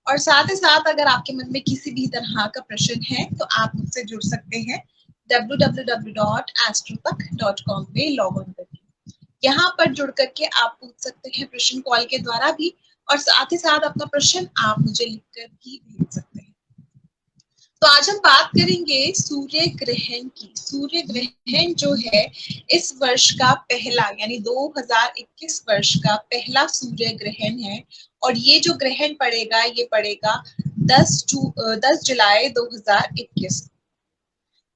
और साथ ही साथ अगर आपके मन में किसी भी तरह का प्रश्न है तो आप मुझसे जुड़ सकते हैं www.astrotak.com पे लॉग ऑन करके। यहाँ पर जुड़ करके आप पूछ सकते हैं प्रश्न कॉल के द्वारा भी, और साथ ही साथ अपना प्रश्न आप मुझे लिखकर भी भेज सकते हैं। तो आज हम बात करेंगे सूर्य ग्रहण की। सूर्य ग्रहण जो है इस वर्ष का पहला, यानी 2021 वर्ष का पहला सूर्य ग्रहण है। और ये जो ग्रहण पड़ेगा ये पड़ेगा 10 जुलाई 2021,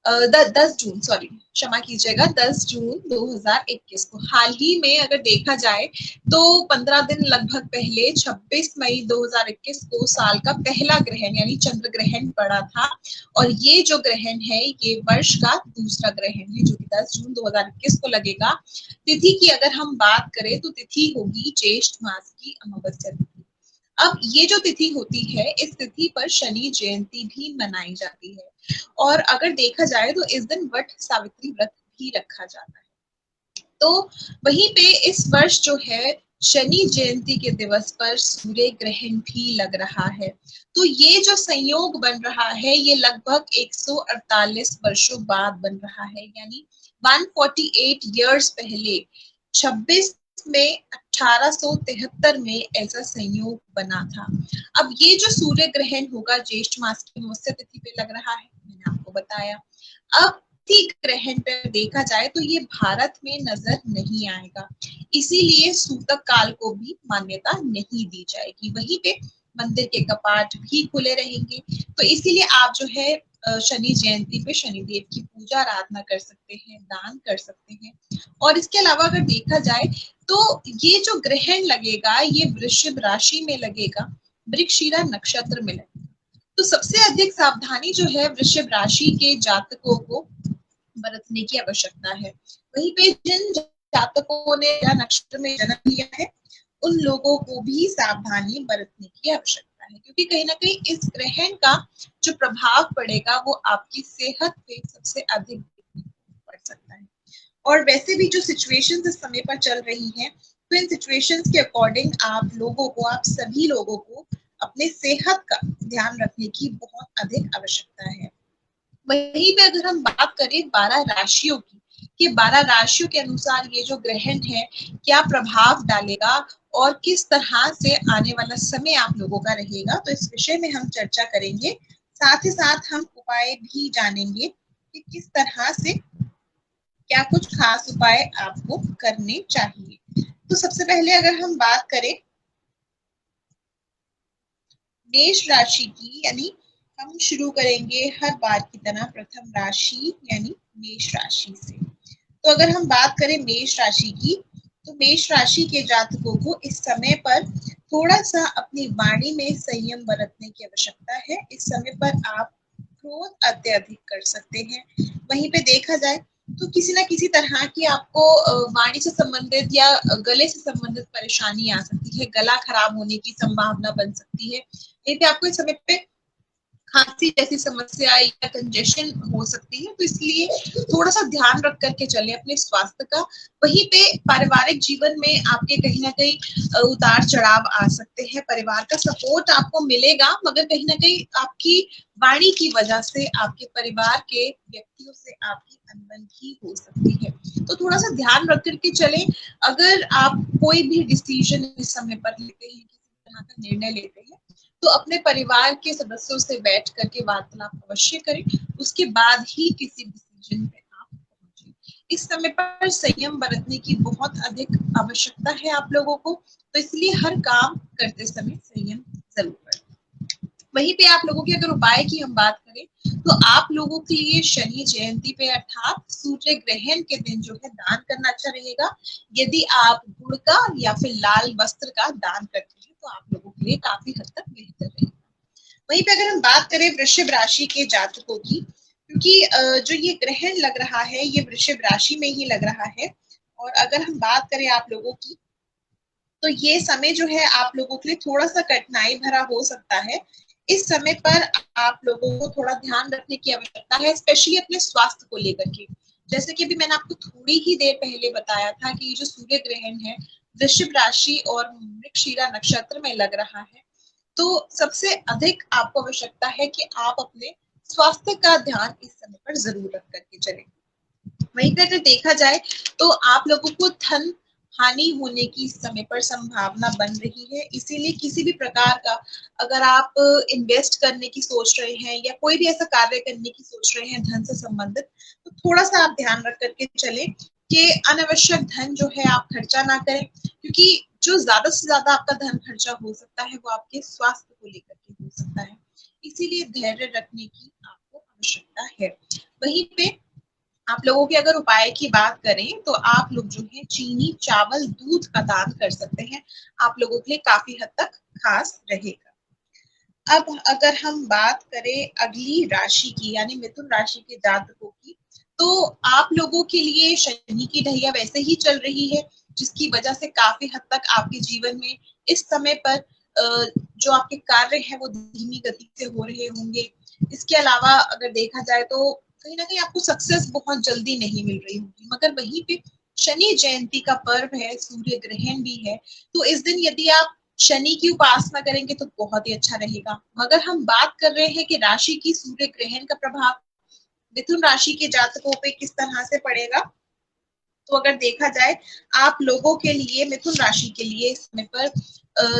10 जून, सॉरी क्षमा कीजिएगा, 10 जून 2021 को। हाल ही में अगर देखा जाए तो 15 दिन लगभग पहले 26 मई 2021 को साल का पहला ग्रहण यानी चंद्र ग्रहण पड़ा था। और ये जो ग्रहण है ये वर्ष का दूसरा ग्रहण है जो कि 10 जून 2021 को लगेगा। तिथि की अगर हम बात करें तो तिथि होगी ज्येष्ठ मास की अमावस्या तिथि। अब ये जो तिथि होती है इस तिथि पर शनि जयंती भी मनाई जाती है। और अगर देखा जाए तो इस दिन वट सावित्री व्रत भी रखा जाता है। तो वहीं पे इस वर्ष जो है शनि जयंती के दिवस पर सूर्य ग्रहण भी लग रहा है। तो ये जो संयोग बन रहा है ये लगभग 148 वर्षों बाद बन रहा है, यानी 148 इयर्स पहले 26 में 1873 में ऐसा संयोग बना था। अब ये जो सूर्य ग्रहण होगा ज्येष्ठ मास की अमावस्या तिथि पे लग रहा है, मैंने आपको बताया। अब ग्रहण पर देखा जाए तो ये भारत में नजर नहीं आएगा, इसीलिए सूतक काल को भी मान्यता नहीं दी जाएगी। वहीं पे मंदिर के कपाट भी खुले रहेंगे। तो इसीलिए आप जो है शनि जयंती पे शनिदेव की पूजा आराधना कर सकते हैं, दान कर सकते हैं। और इसके अलावा अगर देखा जाए तो ये जो ग्रहण लगेगा ये वृषभ राशि में लगेगा, मृगशिरा नक्षत्र में लगेगा। तो सबसे अधिक सावधानी जो है वृषभ राशि के जातकों को बरतने की आवश्यकता है। वहीं पे जिन जातकों ने नक्षत्र में जन्म लिया है उन लोगों को भी सावधानी बरतने की आवश्यकता है, क्योंकि कहीं ना कहीं इस ग्रहण का जो प्रभाव पड़ेगा वो आपकी सेहत पे सबसे अधिक पड़ सकता है। और वैसे भी जो सिचुएशंस इस समय पर चल रही हैं तो इन सिचुएशंस के अकॉर्डिंग आप सभी लोगों को अपने सेहत का ध्यान रखने की बहुत अधिक आवश्यकता है। वहीं पे अगर हम बात करें 12 राशियों की कि 12 राशियों के अनुसार ये जो ग्रहण है क्या प्रभाव डालेगा और किस तरह से आने वाला समय आप लोगों का रहेगा, तो इस विषय में हम चर्चा करेंगे। साथ ही साथ हम उपाय भी जानेंगे कि किस तरह से क्या कुछ खास उपाय आपको करने चाहिए। तो सबसे पहले अगर हम बात करें मेष राशि की, यानी हम शुरू करेंगे हर बार की तरह प्रथम राशि यानी मेष राशि से। तो अगर हम बात करें मेष राशि की तो मेष राशि के जातकों को इस समय पर थोड़ा सा अपनी वाणी में संयम बरतने की आवश्यकता है। इस समय पर आप क्रोध अत्यधिक कर सकते हैं। वहीं पे देखा जाए तो किसी ना किसी तरह की आपको वाणी से संबंधित या गले से संबंधित परेशानी आ सकती है, गला खराब होने की संभावना बन सकती है। वहीं पे आपको इस समय पे खांसी जैसी समस्या या कंजेशन हो सकती है, तो इसलिए थोड़ा सा ध्यान रख करके चले अपने स्वास्थ्य का। वहीं पे पारिवारिक जीवन में आपके कहीं ना कहीं उतार चढ़ाव आ सकते हैं। परिवार का सपोर्ट आपको मिलेगा मगर कहीं ना कहीं आपकी वाणी की वजह से आपके परिवार के व्यक्तियों से आपकी अनबन भी हो सकती है। तो थोड़ा सा ध्यान रख करके चले। अगर आप कोई भी डिसीजन इस समय पर लेते हैं, किसी तरह का निर्णय लेते हैं, तो अपने परिवार के सदस्यों से बैठ करके वार्तालाप अवश्य करें, उसके बाद ही किसी डिसीजन पे आप पहुंचे। इस समय पर संयम बरतने की बहुत अधिक आवश्यकता है आप लोगों को, तो इसलिए हर काम करते समय संयम जरूर बरतें। वहीं पे आप लोगों के अगर उपाय की हम बात करें तो आप लोगों के लिए शनि जयंती पे अर्थात सूर्य ग्रहण के दिन जो है दान करना अच्छा रहेगा। यदि आप गुड़ का या फिर लाल वस्त्र का दान करते हैं तो आप लोगों के लिए काफी हद तक बेहतर रहेगा। वहीं पे अगर हम बात करें वृषभ राशि के जातकों की, क्योंकि जो ये ग्रहण लग रहा है ये वृषभ राशि में ही लग रहा है, और अगर हम बात करें आप लोगों की तो ये समय जो है आप लोगों के लिए थोड़ा सा कठिनाई भरा हो सकता है। इस समय पर आप लोगों को थोड़ा ध्यान रखने की आवश्यकता है, स्पेशली अपने स्वास्थ्य को लेकर के। जैसे कि अभी मैंने आपको थोड़ी ही देर पहले बताया था कि ये जो सूर्य ग्रहण है वृषभ राशि और मृगशिरा नक्षत्र में लग रहा है, तो सबसे अधिक आपको आवश्यकता है कि आप अपने स्वास्थ्य का ध्यान इस समय पर जरूर रख करके चलें। वहीं पे अगर देखा जाए तो आप लोगों को धन हानि होने की इस समय पर संभावना बन रही है, इसीलिए किसी भी प्रकार का अगर आप इन्वेस्ट करने की सोच रहे हैं या कोई भी ऐसा कार्य करने की सोच रहे हैं धन से संबंधित, तो थोड़ा सा आप ध्यान रख करके चले कि अनावश्यक धन जो है आप खर्चा ना करें, क्योंकि जो ज्यादा से ज्यादा आपका धन खर्चा हो सकता है वो आपके स्वास्थ्य को लेकर के हो सकता है, इसीलिए धैर्य रखने की आपको आवश्यकता है। वहीं पे आप लोगों के अगर उपाय की बात करें तो आप लोग जो है चीनी, चावल, दूध का दान कर सकते हैं, आप लोगों के लिए काफी हद तक खास रहेगा। अब अगर हम बात करें अगली राशि की यानी मिथुन राशि के जातकों की, तो आप लोगों के लिए शनि की ढैया वैसे ही चल रही है, जिसकी वजह से काफी हद तक आपके जीवन में इस समय पर जो आपके कार्य हैं वो धीमी गति से हो रहे होंगे। इसके अलावा अगर देखा जाए तो कहीं ना कहीं आपको सक्सेस बहुत जल्दी नहीं मिल रही होगी, मगर वहीं पे शनि जयंती का पर्व है, सूर्य ग्रहण भी है, तो इस दिन यदि आप शनि की उपासना करेंगे तो बहुत ही अच्छा रहेगा। अगर हम बात कर रहे हैं कि राशि की सूर्य ग्रहण का प्रभाव मिथुन राशि के जातकों पे किस तरह से पड़ेगा, तो अगर देखा जाए आप लोगों के लिए, मिथुन राशि के लिए इस समय पर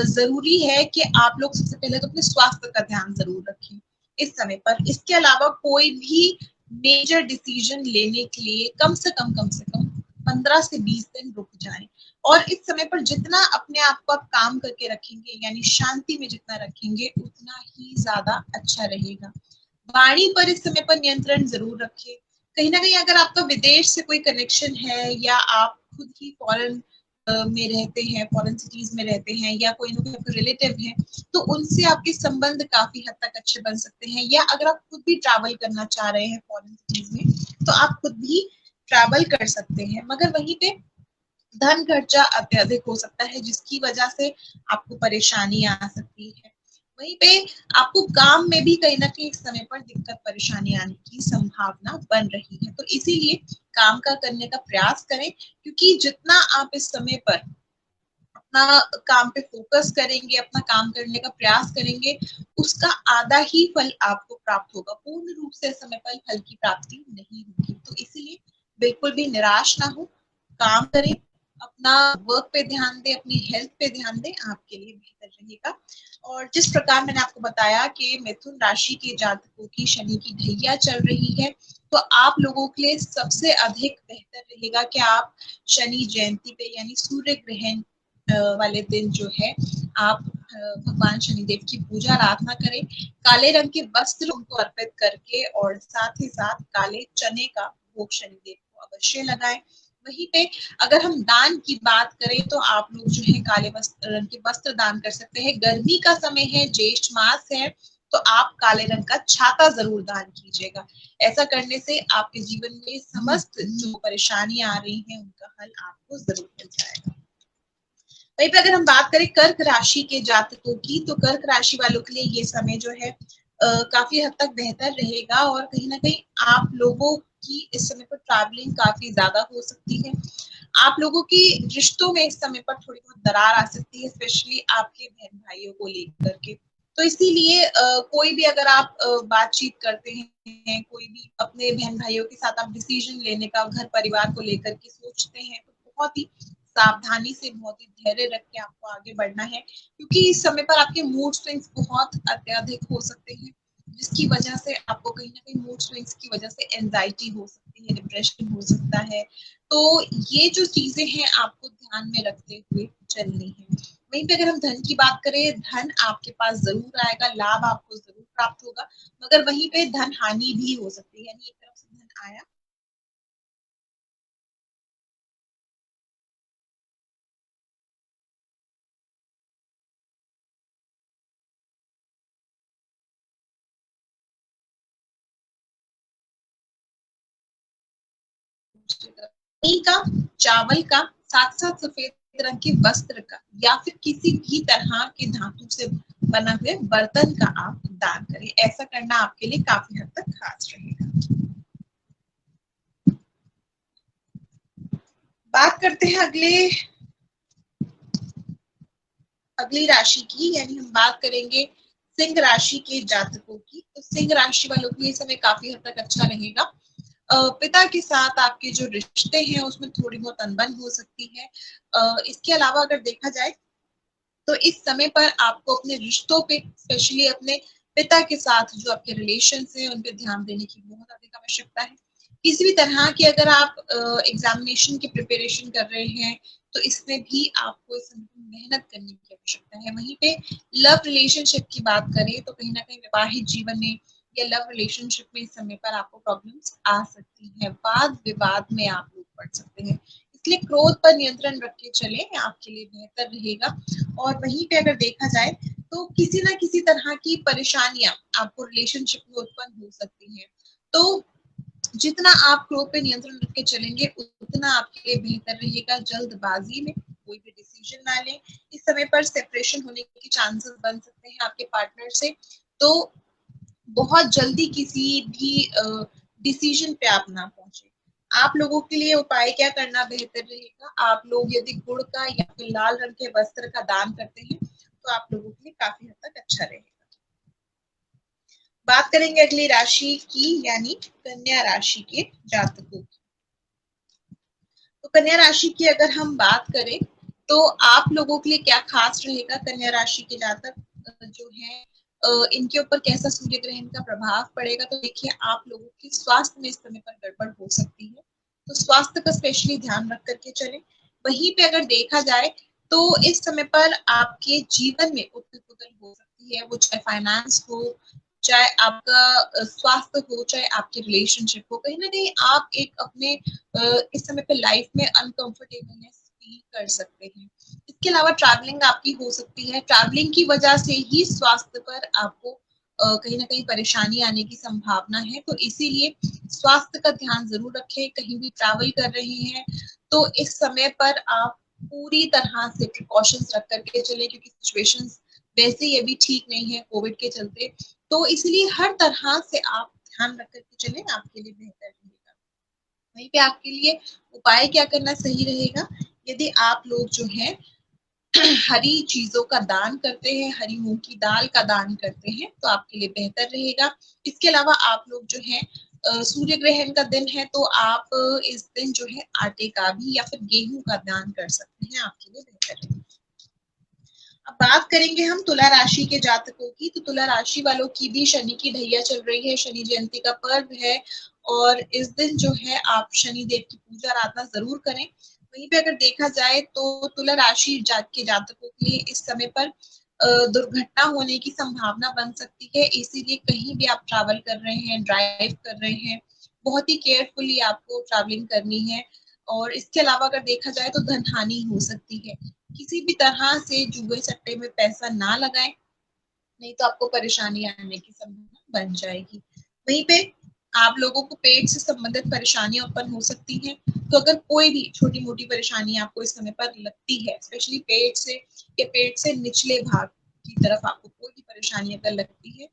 जरूरी है कि आप लोग सबसे पहले तो अपने स्वास्थ्य का ध्यान जरूर रखें इस समय पर। इसके अलावा कोई भी मेजर डिसीजन लेने के लिए कम से कम 15 से 20 दिन रुक जाएं, और इस समय पर जितना अपने आप को आप काम करके रखेंगे यानी शांति में जितना रखेंगे उतना ही ज्यादा अच्छा रहेगा। वाणी पर इस समय पर नियंत्रण जरूर रखें। कहीं ना कहीं अगर आपका विदेश से कोई कनेक्शन है या आप खुद ही फॉरेन में रहते हैं, फॉरेन सिटीज में रहते हैं, या कोई ना कोई आपका रिलेटिव है, तो उनसे आपके संबंध काफी हद तक अच्छे बन सकते हैं। या अगर आप खुद भी ट्रैवल करना चाह रहे हैं फॉरेन सिटीज में तो आप खुद भी ट्रैवल कर सकते हैं, मगर वहीं पे धन खर्चा अत्यधिक हो सकता है जिसकी वजह से आपको परेशानी आ सकती है। वहीं पे आपको काम में भी कहीं ना कहीं इस समय पर दिक्कत परेशानी आने की संभावना बन रही है, तो इसीलिए काम का करने का प्रयास करें, क्योंकि जितना आप इस समय पर अपना काम पे फोकस करेंगे, अपना काम करने का प्रयास करेंगे, उसका आधा ही फल आपको प्राप्त होगा, पूर्ण रूप से समय पर फल की प्राप्ति नहीं होगी। तो इसीलिए बिल्कुल भी निराश ना हो, काम करें, अपना वर्क पे ध्यान दें, अपनी हेल्थ पे ध्यान दें, आपके लिए बेहतर रहेगा। और जिस प्रकार मैंने आपको बताया कि मिथुन राशि के जातकों की शनि की ढैया चल रही है, तो आप लोगों के लिए सबसे अधिक बेहतर रहेगा कि आप शनि जयंती पे यानी सूर्य ग्रहण वाले दिन जो है आप भगवान शनिदेव की पूजा आराधना करें, काले रंग के वस्त्र उनको अर्पित करके, और साथ ही साथ काले चने का भोग शनिदेव को अवश्य लगाएं। वहीं पे अगर हम दान की बात करें तो आप लोग जो है काले वस्त्र रंग के वस्त्र दान कर सकते हैं। गर्मी का समय है, ज्येष्ठ मास है, तो आप काले रंग का छाता जरूर दान कीजिएगा। ऐसा करने से आपके जीवन में समस्त जो परेशानियां आ रही हैं उनका हल आपको जरूर मिल जाएगा। वहीं पे अगर हम बात करें कर्क राशि के जातकों की, तो कर्क राशि वालों के लिए ये समय जो है काफी हद तक बेहतर रहेगा, और कहीं ना कहीं आप लोगों की इस समय पर ट्रैवलिंग काफी ज्यादा हो सकती है। आप लोगों की रिश्तों में इस समय पर थोड़ी बहुत दरार आ सकती है, स्पेशली आपके बहन भाइयों को लेकर के। तो इसीलिए कोई भी अगर आप बातचीत करते हैं, कोई भी अपने बहन भाइयों के साथ आप डिसीजन लेने का घर परिवार को लेकर के सोचते हैं, तो बहुत ही सावधानी से, बहुत ही धैर्य रख के आपको आगे बढ़ना है, क्योंकि इस समय पर आपके मूड स्विंग्स बहुत अत्यधिक हो सकते हैं, जिसकी वजह से आपको कहीं ना कहीं मूड स्विंग्स की वजह से एंजाइटी हो सकती है, डिप्रेशन हो सकता है। तो ये जो चीजें हैं आपको ध्यान में रखते हुए चलनी है। वहीं पे अगर हम धन की बात करें, धन आपके पास जरूर आएगा, लाभ आपको जरूर प्राप्त होगा, मगर वहीं पे धन हानि भी हो सकती है, यानी एक तरफ से धन आया का, चावल का, साथ साथ सफेद रंग के वस्त्र का, या फिर किसी भी तरह के धातु से बना हुए बर्तन का आप दान करें। ऐसा करना आपके लिए काफी हद तक खास रहेगा। बात करते हैं अगली राशि की, यानी हम बात करेंगे सिंह राशि के जातकों की। तो सिंह राशि वालों के लिए समय काफी हद तक अच्छा रहेगा। पिता के साथ आपके जो रिश्ते हैं उसमें थोड़ी बहुत अनबन हो सकती है। इसके अलावा अगर देखा जाए तो इस समय पर आपको अपने रिश्तों पे, स्पेशली अपने पिता के साथ जो आपके रिलेशन हैं उन पे ध्यान देने की बहुत अधिक आवश्यकता है। किसी भी तरह की अगर आप एग्जामिनेशन की प्रिपरेशन कर रहे हैं तो इसमें भी आपको इस समय पर मेहनत करने की आवश्यकता है। वहीं पे लव रिलेशनशिप की बात करें तो कहीं ना कहीं वैवाहिक जीवन में या लव रिलेशनशिप में इस समय पर आपको प्रॉब्लम्स आ सकती है, वाद विवाद में आप लोग पड़ सकते हैं। इसलिए क्रोध पर नियंत्रण रख के चले, आपके लिए बेहतर रहेगा। और वहीं पे अगर देखा जाए तो किसी ना किसी तरह की परेशानियां आपको रिलेशनशिप में उत्पन्न हो सकती हैं। तो जितना आप क्रोध पे नियंत्रण रख के चलेंगे उतना आपके लिए बेहतर रहेगा। जल्दबाजी में कोई भी डिसीजन ना लें। इस समय पर सेपरेशन होने के चांसेस बन सकते हैं आपके पार्टनर से। तो बहुत जल्दी किसी भी डिसीजन पे आप ना पहुंचे। आप लोगों के लिए उपाय क्या करना बेहतर रहेगा, आप लोग यदि गुड़ का या फिर लाल रंग के वस्त्र का दान करते हैं तो आप लोगों के लिए काफी हद तक अच्छा रहेगा। बात करेंगे अगली राशि की, यानी कन्या राशि के जातकों की। तो कन्या राशि की अगर हम बात करें तो आप लोगों के लिए क्या खास रहेगा। कन्या राशि के जातक जो है इनके ऊपर कैसा सूर्य ग्रहण का प्रभाव पड़ेगा। तो देखिए, आप लोगों के स्वास्थ्य में इस समय पर गड़बड़ हो सकती है, तो स्वास्थ्य का स्पेशली ध्यान रख करके चलें। वहीं पे अगर देखा जाए तो इस समय पर आपके जीवन में उथल पुथल हो सकती है, वो चाहे फाइनेंस हो, चाहे आपका स्वास्थ्य हो, चाहे आपकी रिलेशनशिप हो। कहीं ना कहीं आप एक अपने इस समय पे लाइफ में अनकंफर्टेबलनेस फील कर सकते हैं। इसके अलावा ट्रैवलिंग आपकी हो सकती है, ट्रैवलिंग की वजह से ही स्वास्थ्य पर आपको कहीं ना कहीं परेशानी आने की संभावना है। तो इसीलिए स्वास्थ्य का ध्यान जरूर रखें। कहीं भी ट्रैवल कर रहे हैं तो इस समय पर आप पूरी तरह से प्रिकॉशंस रख करके चले, क्योंकि सिचुएशंस वैसे ही अभी ठीक नहीं है कोविड के चलते। तो इसलिए हर तरह से आप ध्यान रख करके चलें, आपके लिए बेहतर रहेगा। वहीं पे आपके लिए उपाय क्या करना सही रहेगा, यदि आप लोग जो है हरी चीजों का दान करते हैं, हरी मूंग की दाल का दान करते हैं तो आपके लिए बेहतर रहेगा। इसके अलावा आप लोग जो है सूर्य ग्रहण का दिन है तो आप इस दिन जो है आटे का भी या फिर गेहूं का दान कर सकते हैं, आपके लिए बेहतर रहेगा। अब बात करेंगे हम तुला राशि के जातकों की। तो तुला राशि वालों की भी शनि की ढैया चल रही है, शनि जयंती का पर्व है और इस दिन जो है आप शनि देव की पूजा आराधना जरूर करें। वहीं पे अगर देखा जाए तो तुला राशि के जातकों के लिए इस समय पर दुर्घटना होने की संभावना बन सकती है। इसीलिए कहीं भी आप ट्रैवल कर रहे हैं, ड्राइव कर रहे हैं, बहुत ही केयरफुली आपको ट्रैवलिंग करनी है। और इसके अलावा अगर देखा जाए तो धन हानि हो सकती है। किसी भी तरह से जुए सट्टे में पैसा ना लगाएं, नहीं तो आपको परेशानी आने की संभावना बन जाएगी। वहीं पे आप लोगों को पेट से संबंधित परेशानियां उत्पन्न हो सकती हैं। तो अगर कोई भी छोटी मोटी परेशानी आपको इस समय पर लगती है, स्पेशली पेट से या पेट से निचले भाग की तरफ आपको कोई भी परेशानी अगर लगती है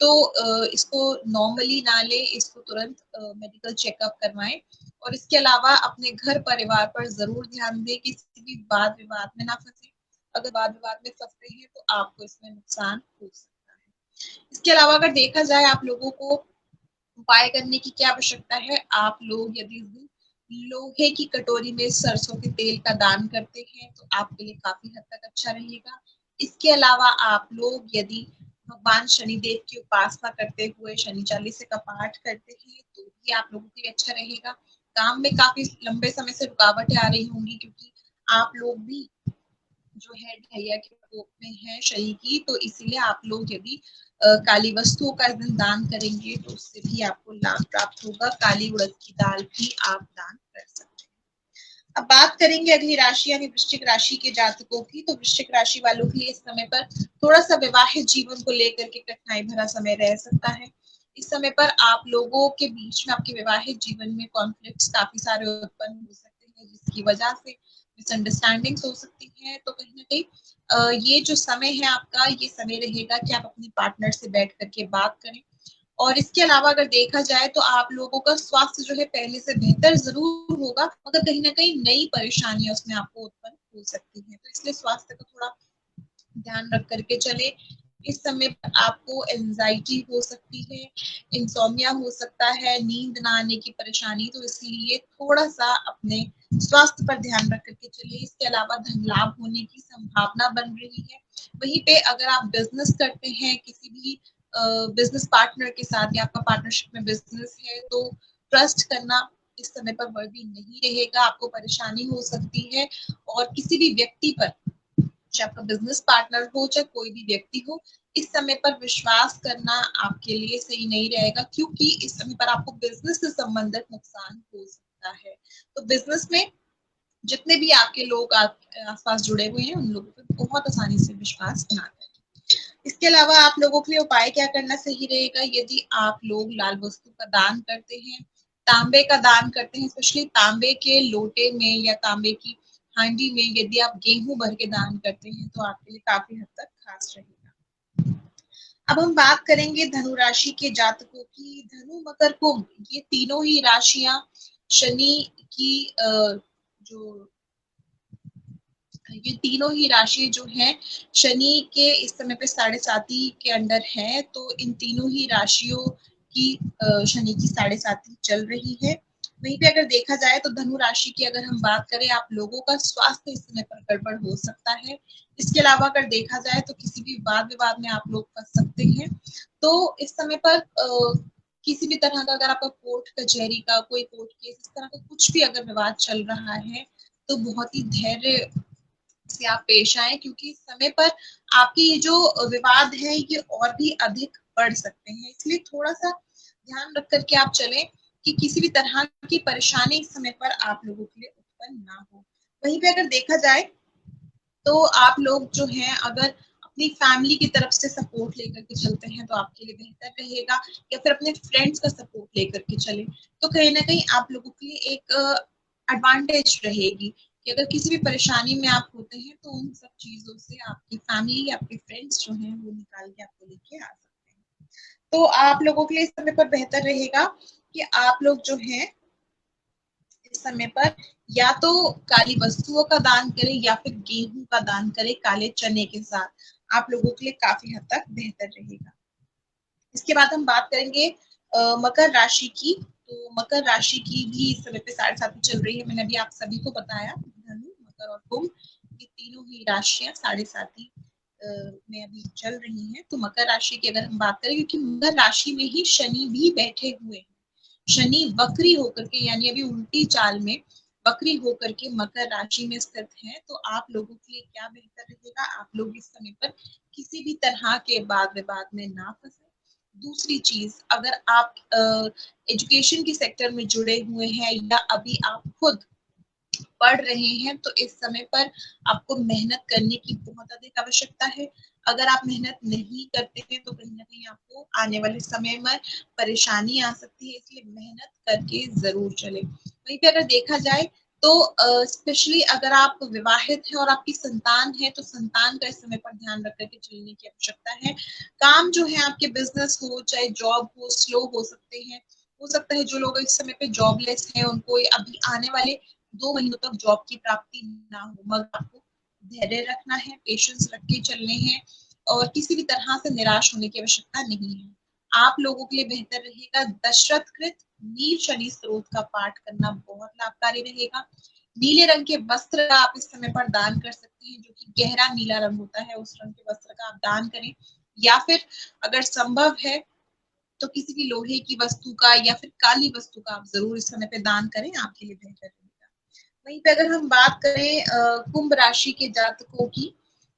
तो इसको नॉर्मली ना ले, इसको तुरंत मेडिकल चेकअप करवाएं। और इसके अलावा अपने घर परिवार पर जरूर ध्यान दें, किसी भी वाद विवाद में ना फंसे। अगर वाद विवाद में फंसते हैं तो आपको इसमें नुकसान हो सकता है। इसके अलावा अगर देखा जाए आप लोगों को उपाय करने की क्या आवश्यकता है, आप लोग यदि लोहे की कटोरी में सरसों के तेल का दान करते हैं तो आपके लिए काफी हद तक अच्छा रहेगा। इसके अलावा आप लोग यदि भगवान शनिदेव की उपासना करते हुए शनि चालीसा का पाठ करते हैं तो भी आप लोगों के लिए अच्छा रहेगा। काम में काफी लंबे समय से रुकावटें आ रही होंगी क्योंकि आप लोग भी जो है ढैया के प्रकोप में है शनि की, तो इसीलिए आप लोग यदि काली वस्तुओं का इस दिन दान करेंगे तो उससे भी आपको लाभ प्राप्त होगा। काली उड़द की दाल भी आप दान कर सकते हैं। अब बात करेंगे अगली राशि यानी वृश्चिक राशि के जातकों की। तो वृश्चिक राशि वालों के लिए इस समय पर थोड़ा सा वैवाहिक जीवन को लेकर के कठिनाई भरा समय रह सकता है। इस समय पर आप लोगों के बीच में आपके वैवाहिक जीवन में कॉन्फ्लिक्ट्स काफी सारे उत्पन्न हो सकते हैं, जिसकी वजह से मिसअंडरस्टैंडिंग्स हो सकती है। तो कहीं ना कहीं ये जो समय है आपका, ये समय रहेगा कि आप अपने पार्टनर से बैठ करके बात करें। और इसके अलावा अगर देखा जाए तो आप लोगों का स्वास्थ्य जो है पहले से बेहतर जरूर होगा, मगर कहीं ना कहीं नई परेशानियां उसमें आपको उत्पन्न हो सकती है। तो इसलिए स्वास्थ्य का थोड़ा ध्यान रख करके चले। इस समय पर आपको एंजाइटी हो सकती है, इंसोम्निया हो सकता है, नींद ना आने की परेशानी, तो इसलिए थोड़ा सा अपने स्वास्थ्य पर ध्यान रख करके चलिए। इसके अलावा धन लाभ होने की संभावना बन रही है। वहीं पे अगर आप बिजनेस करते हैं किसी भी बिजनेस पार्टनर के साथ या आपका पार्टनरशिप में बिजनेस है, तो ट्रस्ट करना इस समय पर वर्दी नहीं रहेगा, आपको परेशानी हो सकती है। और किसी भी व्यक्ति पर, चाहे आपका बिजनेस पार्टनर हो चाहे कोई भी व्यक्ति हो, इस समय पर विश्वास करना आपके लिए सही नहीं रहेगा, क्योंकि इस समय पर आपको बिजनेस से संबंधित नुकसान हो सकता है। तो बिजनेस में जितने भी आपके लोग आसपास जुड़े हुए हैं, उन लोगों पर बहुत आसानी से विश्वास ना करें। इसके अलावा आप लोगों के लिए उपाय क्या करना सही रहेगा? यदि आप लोग लाल वस्तु का दान करते हैं, तांबे का दान करते हैं, स्पेशली तांबे के लोटे में या तांबे की हांडी में यदि आप गेहूं भर के दान करते हैं, तो आपके लिए काफी हद तक खास रहेगा। अब हम बात करेंगे धनु राशि के जातकों की। धनु, मकर, कुंभ, ये तीनों ही राशियां शनि की जो ये तीनों ही राशि जो है शनि के इस समय पे 7.5 के अंडर है। तो इन तीनों ही राशियों की शनि की 7.5 चल रही है। वहीं पे अगर देखा जाए तो धनु राशि की अगर हम बात करें, आप लोगों का स्वास्थ्य इस समय पर गड़बड़ हो सकता है। इसके अलावा अगर देखा जाए तो किसी भी वाद विवाद में आप लोग फंस सकते हैं। तो इस समय पर किसी भी तरह का अगर आपका कोर्ट कचहरी का कोई कोर्ट केस, इस तरह का कुछ भी अगर विवाद चल रहा है, तो बहुत ही धैर्य से आप पेश आए, क्योंकि इस समय पर आपके ये जो विवाद है ये और भी अधिक बढ़ सकते हैं। इसलिए थोड़ा सा ध्यान रख करके आप चलें कि किसी भी तरह की परेशानी इस समय पर आप लोगों के लिए उत्पन्न ना हो। वहीं पे अगर देखा जाए तो आप लोग जो हैं अगर अपनी फैमिली की तरफ से सपोर्ट लेकर के चलते हैं, तो आपके लिए बेहतर रहेगा। या फिर अपने फ्रेंड्स का सपोर्ट लेकर के चले, तो कहीं ना कहीं आप लोगों के लिए एक एडवांटेज रहेगी कि अगर किसी भी परेशानी में आप होते हैं, तो उन सब चीजों से आपकी फैमिली या आपके फ्रेंड्स जो हैं वो निकाल के आपको लेके आ सकते हैं। तो आप लोगों के लिए इस समय पर बेहतर रहेगा कि आप लोग जो हैं इस समय पर या तो काली वस्तुओं का दान करें या फिर गेहूं का दान करें काले चने के साथ। आप लोगों के लिए काफी हद तक बेहतर रहेगा। इसके बाद हम बात करेंगे मकर राशि की। तो मकर राशि की भी इस समय पे 7.5 चल रही है। मैंने अभी आप सभी को बताया, धनु, मकर और कुंभ, ये तीनों ही राशियां 7.5 में अभी चल रही हैं। तो मकर राशि की अगर हम बात करें, क्योंकि मकर राशि में ही शनि भी बैठे हुए हैं, शनि वक्री होकर के, यानी अभी उल्टी चाल में वक्री होकर के मकर राशि में स्थित है। तो आप लोगों के लिए क्या बेहतर रहेगा? आप लोग इस समय पर किसी भी तरह के वाद विवाद में ना फंसे। दूसरी चीज, अगर आप एजुकेशन के सेक्टर में जुड़े हुए हैं या अभी आप खुद पढ़ रहे हैं, तो इस समय पर आपको मेहनत करने की बहुत अधिक आवश्यकता है। अगर आप मेहनत नहीं करते हैं, तो कहीं ना कहीं आपको आने वाले समय में परेशानी आ सकती है। इसलिए मेहनत करके जरूर चले। वहीं पे अगर देखा जाए तो स्पेशली अगर आप विवाहित हैं और आपकी संतान है, तो संतान का इस समय पर ध्यान रख करके चलने की आवश्यकता है। काम जो है आपके बिजनेस हो चाहे जॉब हो, स्लो हो सकते हैं। हो सकता है जो लोग इस समय पे जॉबलेस हैं, उनको अभी आने वाले 2 महीनों तक जॉब की प्राप्ति ना हो, मगर आपको धैर्य रखना है, पेशेंस रख के चलने हैं, और किसी भी तरह से निराश होने की आवश्यकता नहीं है। आप लोगों के लिए बेहतर रहेगा दशरथ कृत नील शनि स्त्रोत का पाठ करना बहुत लाभकारी रहेगा। नीले रंग के वस्त्र का आप इस समय पर दान कर सकते हैं, जो कि गहरा नीला रंग होता है, उस रंग के वस्त्र का आप दान करें। या फिर अगर संभव है तो किसी भी लोहे की वस्तु का या फिर काली वस्तु का आप जरूर इस समय पे दान करें, आपके लिए बेहतर रहेगा। वहीं पे अगर हम बात करें कुंभ राशि के जातकों की,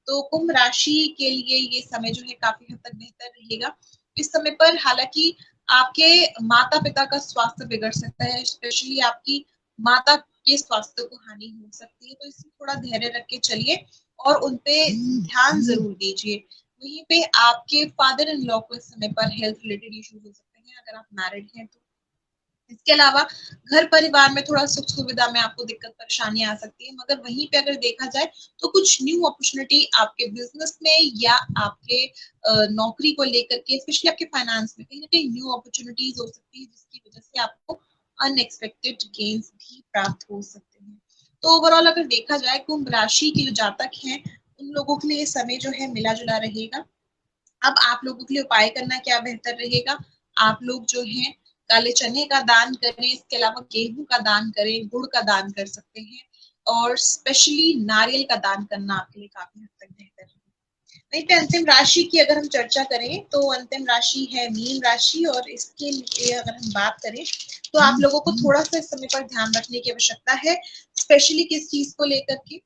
तो कुंभ राशि के लिए ये समय जो है काफी हद तक बेहतर रहेगा। इस समय पर हालांकि आपके माता पिता का स्वास्थ्य बिगड़ सकता है, स्पेशली आपकी माता के स्वास्थ्य को हानि हो सकती है, तो इससे थोड़ा धैर्य रख के चलिए और उनपे ध्यान जरूर दीजिए। वहीं पे आपके फादर इन लॉ को इस समय पर हेल्थ रिलेटेड इश्यूज हो सकते हैं अगर आप मैरिड हैं तो। इसके अलावा घर परिवार में थोड़ा सुख सुविधा में आपको दिक्कत परेशानी आ सकती है, मगर वहीं पे अगर देखा जाए तो कुछ न्यू अपॉर्चुनिटी आपके बिजनेस में या आपके नौकरी को लेकर के, स्पेशली आपके फाइनेंस में कहीं ना कहीं न्यू अपॉर्चुनिटीज हो सकती है, जिसकी वजह से आपको अनएक्सपेक्टेड गेन्स भी प्राप्त हो सकते हैं। तो ओवरऑल अगर देखा जाए कुंभ राशि के जो जातक हैं उन लोगों के लिए समय जो है मिला जुला रहेगा। अब आप लोगों के लिए उपाय करना क्या बेहतर रहेगा, आप लोग जो है काले चने का दान करें, इसके अलावा गेहूं का दान करें, गुड़ का दान कर सकते हैं, और स्पेशली नारियल का दान करना आपके लिए काफी हद तक बेहतर है। वहीं पे अंतिम राशि की अगर हम चर्चा करें तो अंतिम राशि है मीन राशि, और इसके लिए अगर हम बात करें तो आप लोगों को थोड़ा सा इस समय पर ध्यान रखने की आवश्यकता है, स्पेशली किस चीज को लेकर के,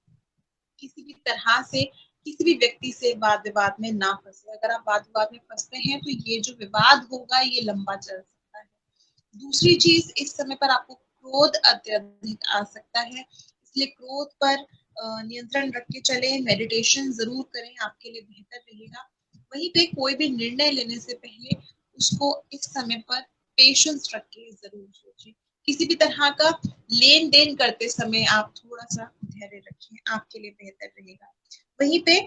किसी भी तरह से किसी भी व्यक्ति से वाद विवाद में ना फंसे। अगर आप वाद विवाद में फंसते हैं तो ये जो विवाद होगा ये लंबा चल सकता है। दूसरी चीज, इस समय पर आपको क्रोध अत्यधिक आ सकता है, इसलिए क्रोध पर नियंत्रण रख के चले, मेडिटेशन जरूर करें, आपके लिए बेहतर रहेगा। वहीं पे कोई भी निर्णय लेने से पहले उसको इस समय पर पेशेंस रख के जरूर सोचिए। किसी भी तरह का लेन देन करते समय आप थोड़ा सा धैर्य रखिए, आपके लिए बेहतर रहेगा। वहीं पे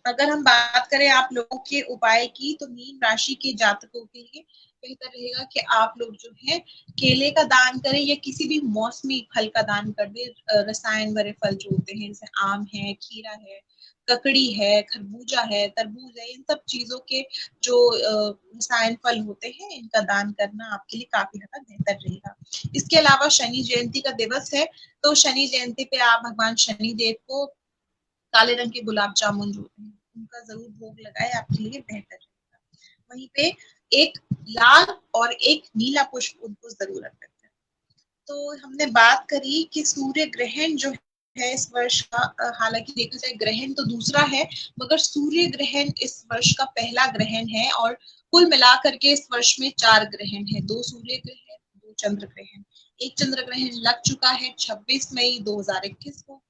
अगर हम बात करें आप लोगों के उपाय की, तो मीन राशि के जातकों के लिए बेहतर रहेगा कि आप लोग जो है केले का दान करें, या किसी भी मौसमी फल का दान कर दे। रसायन भरे फल जो होते हैं, जैसे आम है, खीरा है, ककड़ी है, खरबूजा है, तरबूज है, इन सब चीजों के जो रसायन फल होते हैं, इनका दान करना आपके लिए काफी हद तक बेहतर रहेगा। इसके अलावा शनि जयंती का दिवस है, तो शनि जयंती पे आप भगवान शनि देव को काले रंग के गुलाब जामुन जो होते हैं उनका जरूर भोग लगाए, आपके लिए बेहतर रहेगा। वहीं पे एक लाल और एक नीला पुष्प उनको जरूर अर्पित करें। तो हमने बात करी कि सूर्य ग्रहण जो है इस वर्ष का, हालांकि देखा जाए ग्रहण तो दूसरा है, मगर सूर्य ग्रहण इस वर्ष का पहला ग्रहण है, और कुल मिलाकर के इस वर्ष में 4 ग्रहण है, 2 सूर्य ग्रहण, 2 चंद्र ग्रहण। एक चंद्र ग्रहण लग चुका है 26 मई 2021 को,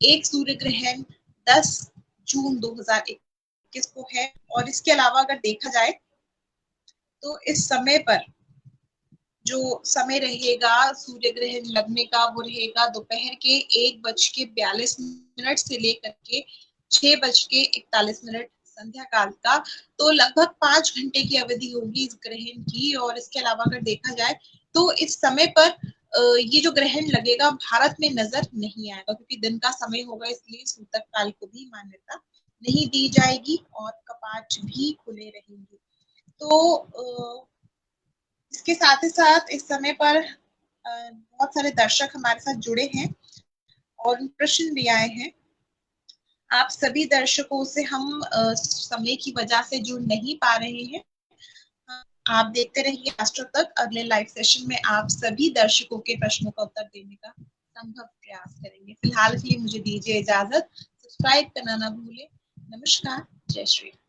एक सूर्य ग्रहण 10 जून 2021 को है। और इसके अलावा अगर देखा जाए तो इस समय पर जो समय रहेगा सूर्य ग्रहण लगने का, वो रहेगा दोपहर के 1:42 से लेकर के 6:41 संध्या काल का। तो लगभग 5 घंटे की अवधि होगी इस ग्रहण की। और इसके अलावा अगर देखा जाए तो इस समय पर ये जो ग्रहण लगेगा भारत में नजर नहीं आएगा, क्योंकि दिन का समय होगा, इसलिए सूतक काल को भी मान्यता नहीं दी जाएगी और कपाट भी खुले रहेंगे। तो इसके साथ ही साथ इस समय पर बहुत सारे दर्शक हमारे साथ जुड़े हैं और प्रश्न भी आए हैं। आप सभी दर्शकों से हम समय की वजह से जुड़ नहीं पा रहे हैं। आप देखते रहिए एस्ट्रो तक। अगले लाइव सेशन में आप सभी दर्शकों के प्रश्नों का उत्तर देने का संभव प्रयास करेंगे। फिलहाल के लिए मुझे दीजिए इजाजत। सब्सक्राइब करना ना भूलें। नमस्कार, जय श्री राम।